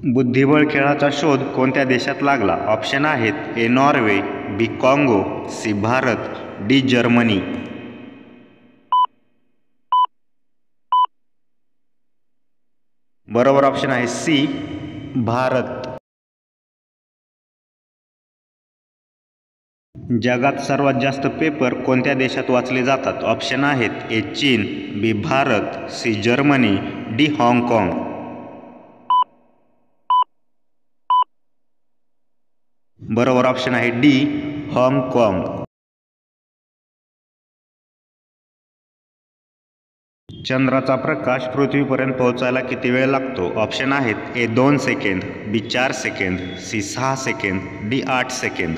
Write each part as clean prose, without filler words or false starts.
बुद्धिबळ खेळाचा शोध कोणत्या देशात लागला? ऑप्शन आहेत ए नॉर्वे, बी काँगो, सी भारत, डी जर्मनी. बरोबर ऑप्शन आहे सी भारत. जगात सर्वात जास्त पेपर कोणत्या देशात वाचले जातात? ऑप्शन आहेत ए चीन, बी भारत, सी जर्मनी, डी हाँगकाँग. बरोबर ऑप्शन आहे डी हाँगकाँग. चंद्राचा प्रकाश पृथ्वीपर्यंत पोहोचायला किती वेळ लागतो? ऑप्शन आहेत A 2 second, B 4 second, C 6 second, D 8 second.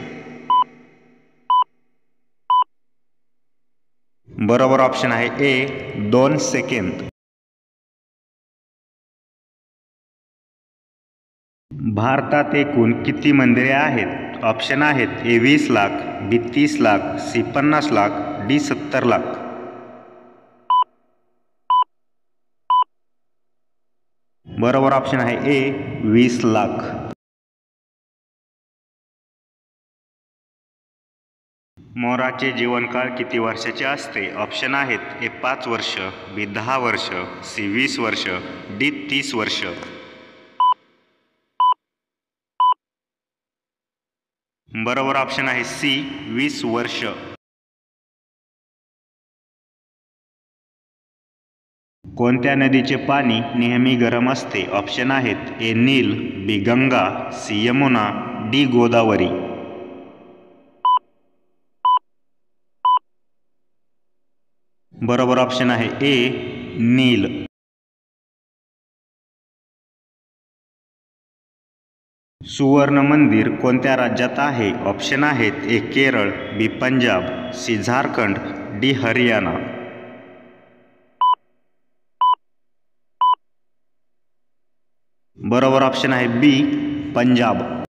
बरोबर ऑप्शन आहे ए 2 सेकंद. भारतात एकूण किती मंदिरे आहेत? ऑप्शन आहेत ए 20 लाख, बी 30 लाख, सी 50 लाख, डी 70 लाख. बरोबर ऑप्शन आहे ए 20 लाख. मोराचे जीवनकाळ किती वर्षाचे असते? ऑप्शन आहेत ए 5 वर्ष, बी 10 वर्ष, सी 20 वर्ष, डी 30 वर्ष. बरोबर ऑप्शन आहे सी 20 वर्ष. कोणत्या नदीचे पाणी नेहमी गरम असते? ऑप्शन आहेत ए नील, बी गंगा, सी यमुना, डी गोदावरी. बरोबर ऑप्शन आहे ए नील. सुवर्ण मंदिर कोणत्या राज्यात आहे? ऑप्शन आहेत ए केरळ, बी पंजाब, सी झारखंड, डी हरियाणा. बरोबर ऑप्शन आहे बी पंजाब.